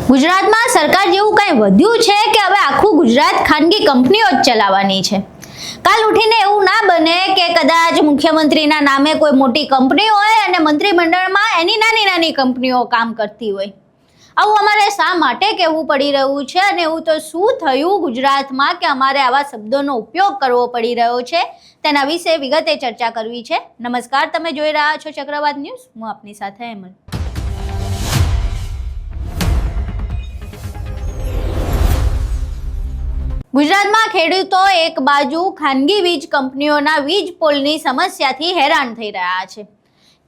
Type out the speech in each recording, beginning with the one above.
ગુજરાતમાં સરકાર જેવું કંઈ વધ્યું છે કે હવે આખું ગુજરાત ખાનગી કંપનીઓ જ ચલાવવાની છે। કાલ ઉઠીને એવું ના બને કે કદાચ મુખ્યમંત્રીના નામે કોઈ મોટી કંપની હોય અને મંત્રીમંડળમાં એની નાની નાની કંપનીઓ કામ કરતી હોય। આવું અમારે શા માટે કહેવું પડી રહ્યું છે અને એવું તો શું થયું ગુજરાતમાં કે અમારે આવા શબ્દોનો ઉપયોગ કરવો પડી રહ્યો છે, તેના વિશે વિગતે ચર્ચા કરવી છે। નમસ્કાર, તમે જોઈ રહ્યા છો ચક્રવાત ન્યૂઝ, હું આપની સાથે હેમલ। ગુજરાતમાં ખેડૂતો એક બાજુ ખાનગી વીજ કંપનીઓના વીજ પોલની સમસ્યાથી હેરાન થઈ રહ્યા છે।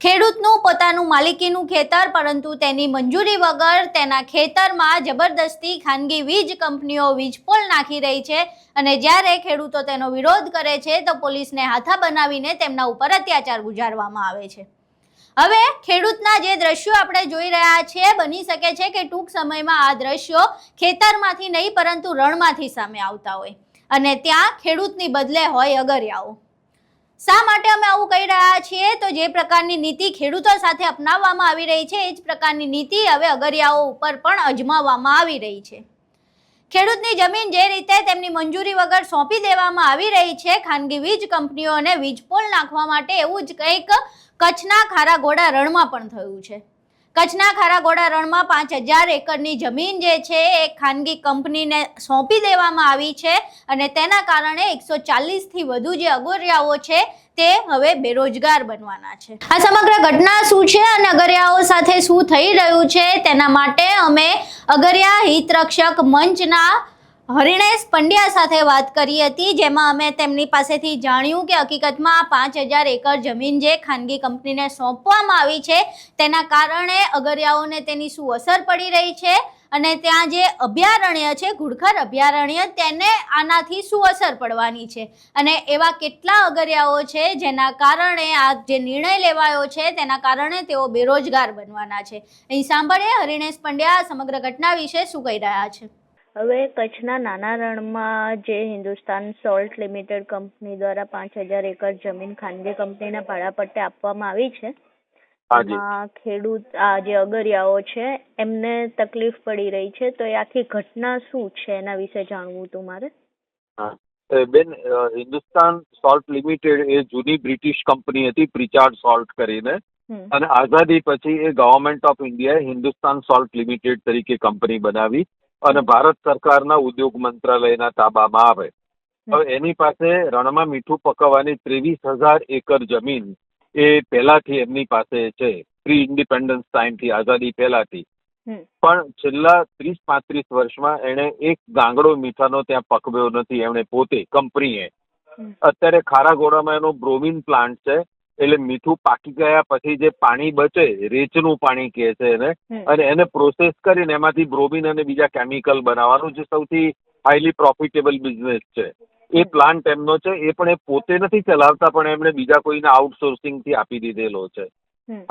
ખેડૂતનું પોતાનું માલિકીનું ખેતર, પરંતુ તેની મંજૂરી વગર તેના ખેતરમાં જબરદસ્તી ખાનગી વીજ કંપનીઓ વીજ પોલ નાખી રહી છે અને જ્યારે ખેડૂતો તેનો વિરોધ કરે છે તો પોલીસને હાથા બનાવીને તેમના ઉપર અત્યાચાર ગુજારવામાં આવે છે। હવે ખેડૂતના જે દ્રશ્યો આપણે જોઈ રહ્યા છીએ, બની શકે છે કે ટૂંક સમયમાં આ દ્રશ્યો ખેતરમાંથી નહીં પરંતુ રણમાંથી સામે આવતા હોય અને ત્યાં ખેડૂતની બદલે હોય અગરિયાઓ। શા માટે અમે આવું કહી રહ્યા છીએ? તો જે પ્રકારની નીતિ ખેડૂતો સાથે અપનાવવામાં આવી રહી છે, એ જ પ્રકારની નીતિ હવે અગરિયાઓ ઉપર પણ અજમાવવામાં આવી રહી છે। ખેડૂતની જમીન જે રીતે તેમની મંજૂરી વગર સોંપી દેવામાં આવી રહી છે ખાનગી વીજ કંપનીઓને વીજ પોલ નાખવા માટે, એવું જ કંઈક કચ્છના ખારાગોડા રણમાં પણ થયું છે। કચ્છના ખારાગોડા રણમાં 5000 એકરની જમીન જે છે એ ખાનગી કંપનીને સોંપી દેવામાં આવી છે અને તેના કારણે 140થી વધુ જે અગરિયાઓ છે તે હવે બેરોજગાર બનવાના છે। આ સમગ્ર ઘટના શું છે અને અગરિયાઓ સાથે શું થઈ રહ્યું છે, તેના માટે અમે અગરિયા હિતરક્ષક મંચના હરિણેશ પંડ્યા સાથે વાત કરી હતી, જેમાં અમે તેમની પાસેથી જાણ્યું કે હકીકતમાં 5000 એકર જમીન જે ખાનગી કંપનીને સોંપવામાં આવી છે તેના કારણે અગરિયાઓને તેની શું અસર પડી રહી છે અને ત્યાં જે અભયારણ્ય છે, ઘુડખર અભયારણ્ય, તેને આનાથી શું અસર પડવાની છે અને એવા કેટલા અગરિયાઓ છે જેના કારણે આ જે નિર્ણય લેવાયો છે તેના કારણે તેઓ બેરોજગાર બનવાના છે। અહીં સાંભળીએ હરિણેશ પંડ્યા સમગ્ર ઘટના વિશે શું કહી રહ્યા છે। હવે કચ્છના નાના રણમાં જે હિન્દુસ્તાન સોલ્ટ લિમિટેડ કંપની દ્વારા 5000 એકર જમીન ખાનગી કંપનીના ભાડાપટ્ટે આપવામાં આવી છે, એમાં ખેડૂત આ જે અગરિયાઓ છે એમને તકલીફ પડી રહી છે, તો એ આખી ઘટના શું છે એના વિશે જાણવું હતું મારે। બેન, હિન્દુસ્તાન સોલ્ટ લિમિટેડ એ જૂની બ્રિટિશ કંપની હતી, પ્રિચાર્ડ સોલ્ટ કરીને, અને આઝાદી પછી એ ગવર્મેન્ટ ઓફ ઇન્ડિયાએ હિન્દુસ્તાન સોલ્ટ લિમિટેડ તરીકે કંપની બનાવી અને ભારત સરકારના ઉદ્યોગ મંત્રાલયના તાબામાં આવે। હવે એની પાસે રણમાં મીઠું પકવવાની 23000 એકર જમીન એ પહેલાથી એમની પાસે છે, પ્રી ઇન્ડિપેન્ડન્સ ટાઈમથી, આઝાદી પહેલાથી। પણ છેલ્લા 30-35 વર્ષમાં એણે એક ગાંગડો મીઠાનો ત્યાં પકવ્યો નથી, એમણે પોતે, કંપનીએ। અત્યારે ખારાગોડામાં એનો બ્રોમિન પ્લાન્ટ છે, એટલે મીઠું પાકી ગયા પછી જે પાણી બચે, રેચનું પાણી કહે છે એને, અને એને પ્રોસેસ કરીને એમાંથી બ્રોમિન અને બીજા કેમિકલ બનાવવાનું જે સૌથી હાઈલી પ્રોફિટેબલ બિઝનેસ છે, એ પ્લાન્ટ એમનો છે। એ પણ એ પોતે નથી ચલાવતા, પણ એમણે બીજા કોઈને આઉટસોર્સિંગથી આપી દીધેલો છે।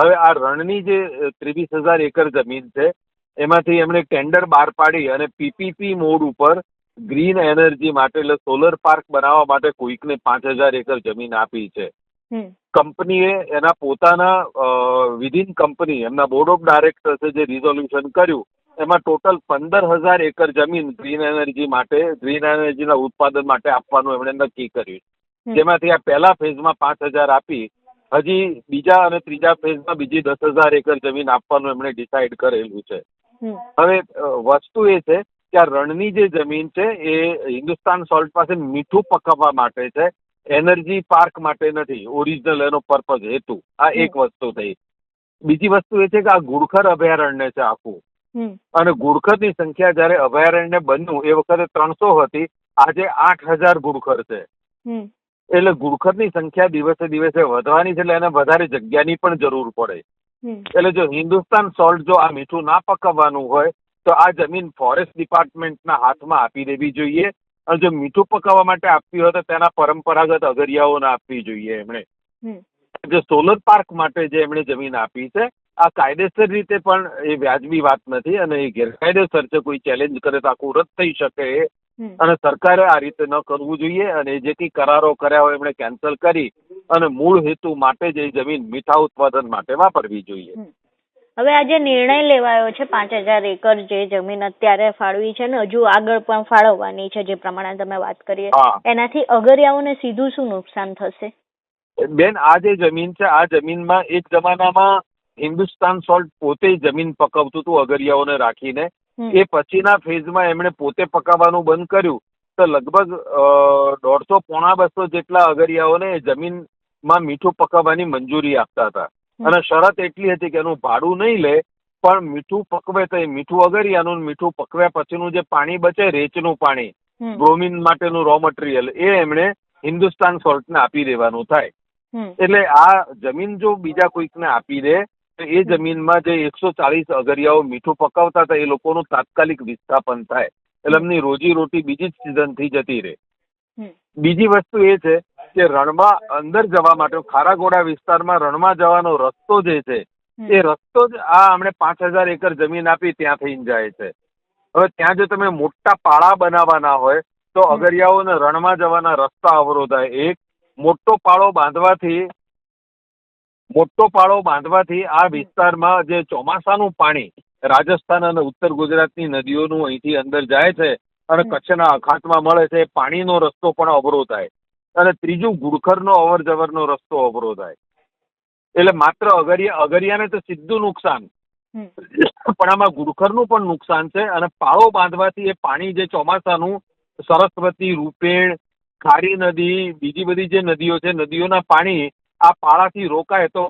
હવે આ રણની જે 23000 એકર જમીન છે એમાંથી એમણે ટેન્ડર બહાર પાડી અને પીપીપી મોડ ઉપર ગ્રીન એનર્જી માટે, એટલે સોલર પાર્ક બનાવવા માટે કોઈકને 5000 એકર જમીન આપી છે। કંપનીએ એના પોતાના વિધિન કંપની, એમના બોર્ડ ઓફ ડાયરેક્ટર્સે જે રિઝોલ્યુશન કર્યું એમાં ટોટલ 15000 એકર જમીન ગ્રીન એનર્જી માટે, ગ્રીન એનર્જીના ઉત્પાદન માટે આપવાનું એમણે નક્કી કર્યું, જેમાંથી આ પહેલા ફેઝમાં 5000 આપી, હજી બીજા અને ત્રીજા ફેઝમાં બીજી 10000 એકર જમીન આપવાનું એમણે ડિસાઇડ કરેલું છે। હવે વસ્તુ એ છે કે આ રણની જે જમીન છે એ હિન્દુસ્તાન સોલ્ટ પાસે મીઠું પકવવા માટે છે, એનર્જી પાર્ક માટે નથી, ઓરિજિનલ એનો પર્પઝ, હેતુ। આ એક વસ્તુ થઈ। બીજી વસ્તુ એ છે કે આ ઘુડખર અભયારણ્ય છે આખું, અને ઘુડખરની સંખ્યા જયારે અભયારણ્ય બન્યું એ વખતે 300 હતી, આજે 8000 ઘુડખર છે। એટલે ઘુડખરની સંખ્યા દિવસે દિવસે વધવાની છે, એટલે એને વધારે જગ્યાની પણ જરૂર પડે। એટલે જો હિન્દુસ્તાન સોલ્ટ જો આ મીઠું ના પકવવાનું હોય તો આ જમીન ફોરેસ્ટ ડિપાર્ટમેન્ટના હાથમાં આપી દેવી જોઈએ, અને જો મીઠું પકાવવા માટે આપવી હોય તો તેના પરંપરાગત અગરિયાઓને આપવી જોઈએ એમણે। જે સોલર પાર્ક માટે જે એમણે જમીન આપી છે, આ કાયદેસર રીતે પણ એ વ્યાજબી વાત નથી અને એ ગેરકાયદેસર છે, કોઈ ચેલેન્જ કરે તો આખું રદ થઈ શકે, અને સરકારે આ રીતે ન કરવું જોઈએ અને જે કંઈ કરારો કર્યા હોય એમણે કેન્સલ કરી અને મૂળ હેતુ માટે જ એ જમીન મીઠા ઉત્પાદન માટે વાપરવી જોઈએ। હવે આ જે નિર્ણય લેવાયો છે 5,000 એકર જે જમીન અત્યારે ફાળવી છે ને હજુ આગળ પણ ફાળવવાની છે, જે પ્રમાણે તમે વાત કરીએ, એનાથી અગરિયાઓને સીધું શું નુકસાન થશે? બેન, આ જે જમીન છે, આ જમીનમાં એક જમાનામાં હિન્દુસ્તાન સોલ્ટ પોતે જમીન પકવતું હતું અગરિયાઓને રાખીને. એ પછીના ફેઝમાં એમણે પોતે પકાવવાનું બંધ કર્યું તો લગભગ 150-200 જેટલા અગરિયાઓને જમીનમાં મીઠું પકવવાની મંજૂરી આપતા હતા. અને શરત એટલી હતી કે એનું ભાડું નહીં લે, પણ મીઠું પકવે તો એ મીઠું અગરિયાનું, મીઠું પકવ્યા પછીનું જે પાણી બચે, રેચનું પાણી, બ્રોમિન માટેનું રો મટીરિયલ, એ એમણે હિન્દુસ્તાન સોલ્ટને આપી દેવાનું થાય. એટલે આ જમીન જો બીજા કોઈકને આપી દે તો એ જમીનમાં જે 140 અગરિયાઓ મીઠું પકાવતા હતા એ લોકોનું તાત્કાલિક વિસ્થાપન થાય. એટલે એમની રોજી રોટી બીજી જ સિઝનથી જતી રહે. બીજી વસ્તુ એ છે કે રણમાં અંદર જવા માટે ખારાગોડા વિસ્તારમાં રણમાં જવાનો રસ્તો જે છે એ રસ્તો જ આ હમણે 5,000 એકર જમીન આપી ત્યાં થઈને જાય છે. હવે ત્યાં જો તમે મોટા પાળા બનાવવાના હોય તો અગરિયાઓને રણમાં જવાના રસ્તા અવરોધાય. એક મોટો પાળો બાંધવાથી આ વિસ્તારમાં જે ચોમાસાનું પાણી રાજસ્થાન અને ઉત્તર ગુજરાતની નદીઓનું અહીંથી અંદર જાય છે અને કચ્છના અખાતમાં મળે છે, પાણીનો રસ્તો પણ અવરોધાય. અને ત્રીજું, ઘુડખરનો અવર જવરનો રસ્તો અવરોધાય. એટલે માત્ર અગરિયાને તો સીધું નુકસાન, પણ આમાં ઘુડખરનું પણ નુકસાન છે. અને પાળો બાંધવાથી એ પાણી જે ચોમાસાનું સરસ્વતી, રૂપેણ, ખારી નદી, બીજી બધી જે નદીઓ છે, નદીઓના પાણી આ પાળાથી રોકાય તો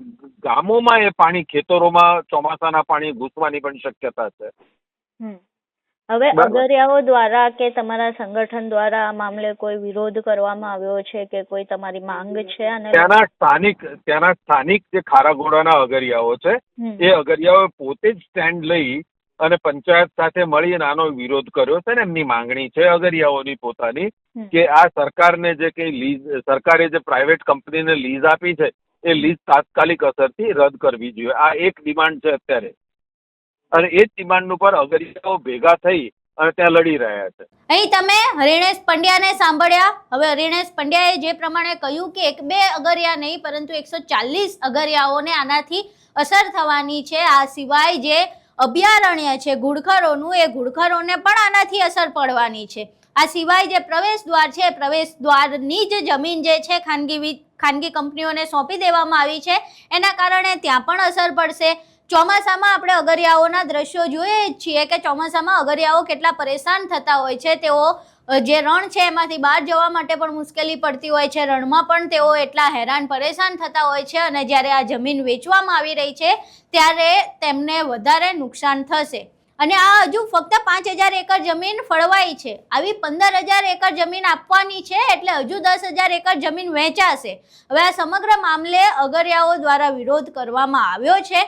ગામોમાં એ પાણી ખેતરોમાં ચોમાસાના પાણી ઘૂસવાની પણ શક્યતા છે. હવે અગરિયાઓ દ્વારા કે તમારા સંગઠન દ્વારા આ મામલે કોઈ વિરોધ કરવામાં આવ્યો છે કે કોઈ તમારી માંગ છે? અને ત્યાંના સ્થાનિક જે ખારાગોડાના અગરિયાઓ છે એ અગરિયાઓ પોતે જ સ્ટેન્ડ લઈ અને પંચાયત સાથે મળીને આનો વિરોધ કર્યો છે ને એમની માંગણી છે અગરિયાઓની પોતાની કે આ સરકારને જે કઈ લીઝ, સરકારે જે પ્રાઇવેટ કંપનીને લીઝ આપી છે એ લીઝ તાત્કાલિક અસરથી રદ કરવી જોઈએ. આ એક ડિમાન્ડ છે અત્યારે, અને એ જ ડિમાન્ડ ઉપર અગરિયાઓ ભેગા થઈ અને ત્યાં લડી રહ્યા છે. અહીં તમે હરિણેશ પંડ્યાને સાંભળ્યા. હવે હરિણેશ પંડ્યાએ જે પ્રમાણે કહ્યું કે 1-2 અગરિયા નહીં પરંતુ 140 અગરિયાઓને આનાથી અસર થવાની છે. આ સિવાય જે અભયારણ્ય છે ઘુડખરોનું, એ ઘુડખરોને પણ આનાથી અસર પડવાની છે. આ સિવાય જે પ્રવેશ દ્વાર છે, પ્રવેશ દ્વારની જ જમીન જે છે ખાનગી કંપનીઓને સોંપી દેવામાં આવી છે, એના કારણે ત્યાં પણ અસર પડશે. ચોમાસામાં આપણે અગરિયાઓના દ્રશ્યો જોઈએ જ છીએ કે ચોમાસામાં અગરિયાઓ કેટલા પરેશાન થતા હોય છે. તેઓ જે રણ છે એમાંથી બહાર જવા માટે પણ મુશ્કેલી પડતી હોય છે. રણમાં પણ તેઓ એટલા હેરાન પરેશાન થતા હોય છે અને જ્યારે આ જમીન વેચવામાં આવી રહી છે ત્યારે તેમને વધારે નુકસાન થશે. અને આ હજુ ફક્ત 5,000 એકર જમીન ફળવાઈ છે. આવી 15,000 એકર જમીન આપવાની છે એટલે હજુ 10,000 એકર જમીન વહેંચાશે. હવે આ સમગ્ર મામલે અગરિયાઓ દ્વારા વિરોધ કરવામાં આવ્યો છે.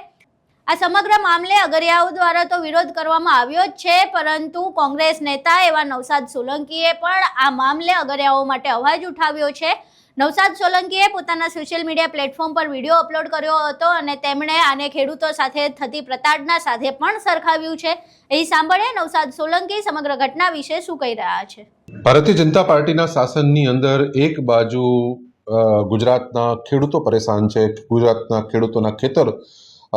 આ સમગ્ર મામલે અગરિયાઓ દ્વારા તો વિરોધ કરવામાં આવ્યો જ છે, પરંતુ કોંગ્રેસ નેતા એવા નવસાદ સોલંકીએ પણ આ મામલે અગરિયાઓ માટે અવાજ ઉઠાવ્યો છે. નવસાદ સોલંકીએ પોતાના સોશિયલ મીડિયા પ્લેટફોર્મ પર વિડીયો અપલોડ કર્યો હતો અને તેમણે આને ખેડૂતો સાથે થતી પ્રતાડના સાથે પણ સરખાવ્યું છે. અહીં સાંભળીએ નવસાદ સોલંકી સમગ્ર ઘટના વિશે શું કહી રહ્યા છે. ભારતીય જનતા પાર્ટીના શાસનની અંદર એક બાજુ ગુજરાતના ખેડૂતો પરેશાન છે, ગુજરાતના ખેડૂતોના ખેતર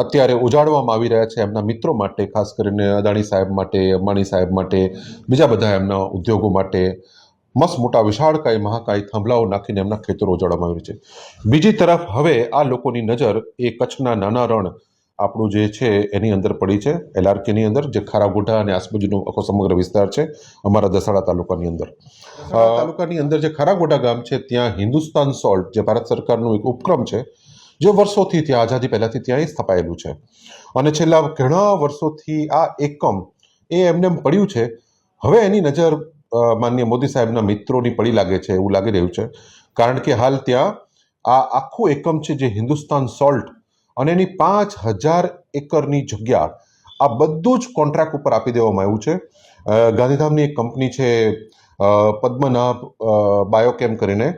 અત્યારે ઉજાડવામાં આવી રહ્યા છે એમના મિત્રો માટે, ખાસ કરીને અદાણી સાહેબ માટે, અંબાણી સાહેબ માટે, બીજા બધા એમના ઉદ્યોગો માટે મસ્ત મોટા વિશાળકાય મહાકાય થાંભલાઓ નાખીને એમના ખેતરો ઉજાડવામાં આવી છે. બીજી તરફ હવે આ લોકોની નજર એ કચ્છના નાના રણ આપણું જે છે એની અંદર પડી છે, LRKની અંદર, જે ખારાગોડા અને આસપાસનો આખો સમગ્ર વિસ્તાર છે અમારા દસાડા તાલુકાની અંદર. તાલુકાની અંદર જે ખારાગોડા ગામ છે ત્યાં હિન્દુસ્તાન સોલ્ટ, જે ભારત સરકારનો એક ઉપક્રમ છે, જે વર્ષોથી ત્યાં આઝાદી પહેલાંથી ત્યાં સ્થપાયેલું છે અને છેલ્લા ઘણા વર્ષોથી આ એકમ એ એમને પડ્યું છે. હવે એની નજર માનનીય મોદી સાહેબના મિત્રોની પડી લાગે છે એવું લાગી રહ્યું છે, કારણ કે હાલ ત્યાં આ આખું એકમ છે જે હિન્દુસ્તાન સોલ્ટ અને એની 5,000 એકરની જગ્યા આ બધું જ કોન્ટ્રાક્ટ ઉપર આપી દેવામાં આવ્યું છે. ગાંધીધામની એક કંપની છે પદ્મનાભ બાયોકેમ કરીને,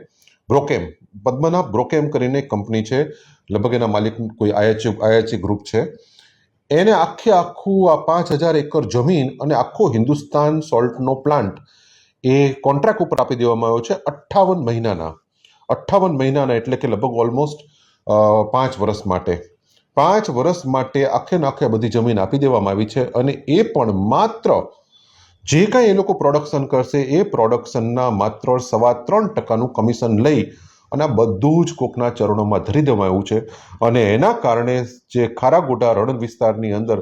પદ્મનાભ બ્રોકેમ કરીને કંપની છે, લગભગ એના માલિક કોઈ IHG ગ્રુપ છે. એને આખું આ 5,000 એકર જમીન અને આખો હિન્દુસ્તાન સોલ્ટનો પ્લાન્ટ એ કોન્ટ્રાક્ટ ઉપર આપી દેવામાં આવ્યો છે 58 મહિનાના, એટલે કે લગભગ ઓલમોસ્ટ 5 વર્ષ માટે. 5 વર્ષ માટે આખે નાખે બધી જમીન આપી દેવામાં આવી છે, અને એ પણ માત્ર જે કાંઈ એ લોકો પ્રોડક્શન કરશે એ પ્રોડક્શનના માત્ર 3.25% કમિશન લઈ અને આ બધું જ કોકના ચરણોમાં ધરી દેવામાં આવ્યું છે. અને એના કારણે જે ખારાગોડા રણ વિસ્તારની અંદર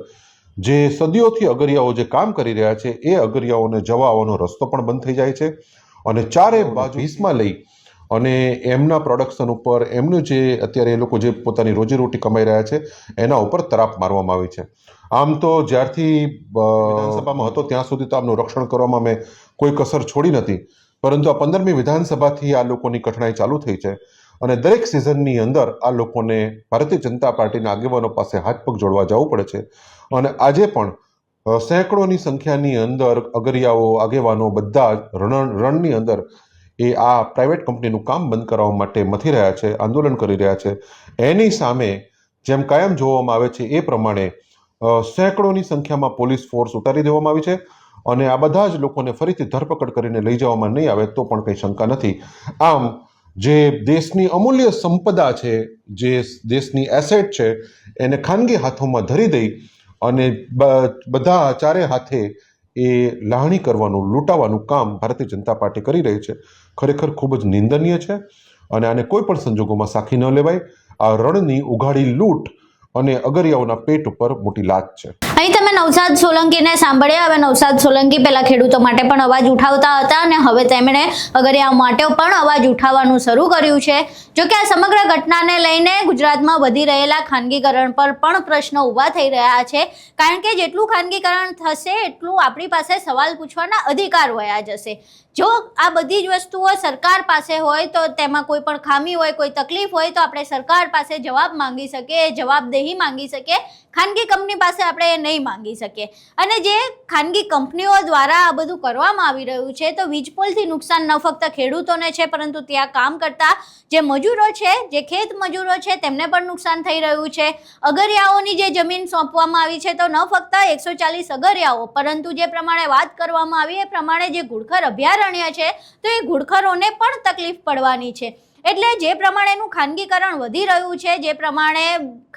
જે સદીઓથી અગરિયાઓ જે કામ કરી રહ્યા છે એ અગરિયાઓને જવા આવવાનો રસ્તો પણ બંધ થઈ જાય છે, અને ચારે બાજુ વીસમાં લઈ અને એમના પ્રોડક્શન ઉપર એમનું જે અત્યારે એ લોકો જે પોતાની રોજીરોટી કમાઈ રહ્યા છે એના ઉપર તરાપ મારવામાં આવી છે. આમ તો જ્યારથી વિધાનસભામાં હતો ત્યાં સુધી તો આમનું રક્ષણ કરવામાં મેં કોઈ કસર છોડી નથી, પરંતુ આ 15મી વિધાનસભાથી આ લોકોની કઠણાઈ ચાલુ થઈ છે, અને દરેક સિઝનની અંદર આ લોકોને ભારતીય જનતા પાર્ટીના આગેવાનો પાસે હાથ પગ જોડવા જવું પડે છે. અને આજે પણ સેંકડોની સંખ્યાની અંદર અગરિયાઓ આગેવાનો બધા રણની અંદર એ આ પ્રાઇવેટ કંપનીનું કામ બંધ કરાવવા માટે મથી રહ્યા છે, આંદોલન કરી રહ્યા છે. એની સામે જેમ કાયમ જોવામાં આવે છે એ પ્રમાણે સેંકડોની સંખ્યામાં પોલીસ ફોર્સ ઉતારી દેવામાં આવી છે, અને આ બધા જ લોકોને ફરીથી ધરપકડ કરીને લઈ જવામાં નહીં આવે તો પણ કંઈ શંકા નથી. આમ જે દેશની અમૂલ્ય સંપદા છે, જે દેશની એસેટ છે, એને ખાનગી હાથોમાં ધરી દઈ અને બધા ચારે હાથે એ લાહણી કરવાનું, લૂંટાવાનું કામ ભારતીય જનતા પાર્ટી કરી રહી છે. ખરેખર ખૂબ જ નિંદનીય છે, અને આને કોઈ પણ સંજોગોમાં સાખી ન લેવાય. આ રણની ઉઘાડી લૂંટ અને અગરિયાઓના પેટ ઉપર મોટી લાત છે. અહીં તમે નવસાદ સોલંકીને સાંભળ્યા. હવે નવસાદ સોલંકી પહેલા ખેડૂતો માટે પણ અવાજ ઉઠાવતા હતા, અને હવે તેમણે અગરિયાઓ માટે પણ અવાજ ઉઠાવવાનું શરૂ કર્યું છે. જો કે આ સમગ્ર ઘટનાને લઈને ગુજરાતમાં વધી રહેલા ખાનગીકરણ પર પણ પ્રશ્નો ઊભા થઈ રહ્યા છે, કારણ કે જેટલું ખાનગીકરણ થશે એટલું આપણી પાસે સવાલ પૂછવાના અધિકાર વયા જશે. જો આ બધી જ વસ્તુઓ સરકાર પાસે હોય તો તેમાં કોઈ પણ ખામી હોય, કોઈ તકલીફ હોય તો આપણે સરકાર પાસે જવાબ માંગી શકીએ, જવાબદેહી માંગી શકીએ. ખાનગી કંપની પાસે આપણે એ નહીં માંગી શકીએ. અને જે ખાનગી કંપનીઓ દ્વારા આ બધું કરવામાં આવી રહ્યું છે, તો વીજપોલથી નુકસાન ન ફક્ત ખેડૂતોને છે, પરંતુ ત્યાં કામ કરતા જે મજૂરો છે, જે ખેત મજૂરો છે, તેમને પણ નુકસાન થઈ રહ્યું છે. અગરિયાઓની જે જમીન સોંપવામાં આવી છે, તો ન ફક્ત 140 અગરિયાઓ, પરંતુ જે પ્રમાણે વાત કરવામાં આવી એ પ્રમાણે જે ઘુડખર અભયારણ્ય છે, તો એ ઘુડખરોને પણ તકલીફ પડવાની છે. એટલે જે પ્રમાણેનું ખાનગીકરણ વધી રહ્યું છે, જે પ્રમાણે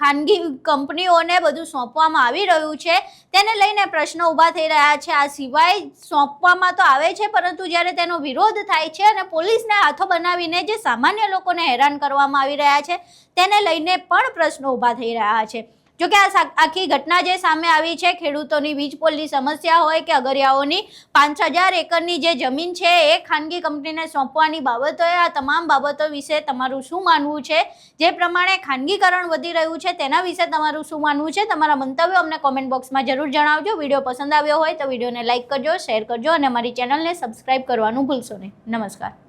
ખાનગી કંપનીઓને બધું સોંપવામાં આવી રહ્યું છે, તેને લઈને પ્રશ્નો ઊભા થઈ રહ્યા છે. આ સિવાય સોંપવામાં તો આવે છે, પરંતુ જ્યારે તેનો વિરોધ થાય છે અને પોલીસને હાથો બનાવીને જે સામાન્ય લોકોને હેરાન કરવામાં આવી રહ્યા છે, તેને લઈને પણ પ્રશ્નો ઊભા થઈ રહ્યા છે. જોકે આ આખી ઘટના જે સામે આવી છે, ખેડૂતોની વીજપોલની સમસ્યા હોય કે અગરિયાઓની 5000 એકરની જે જમીન છે એ ખાનગી કંપનીને સોંપવાની બાબતોએ, આ તમામ બાબતો વિશે તમારું શું માનવું છે? જે પ્રમાણે ખાનગીકરણ વધી રહ્યું છે તેના વિશે તમારું શું માનવું છે? તમારા મંતવ્યો અમને કોમેન્ટ બોક્સમાં જરૂર જણાવજો. વિડીયો પસંદ આવ્યો હોય તો વિડીયોને લાઇક કરજો, શેર કરજો, અને અમારી ચેનલને સબસ્ક્રાઇબ કરવાનું ભૂલશો નહીં. નમસ્કાર.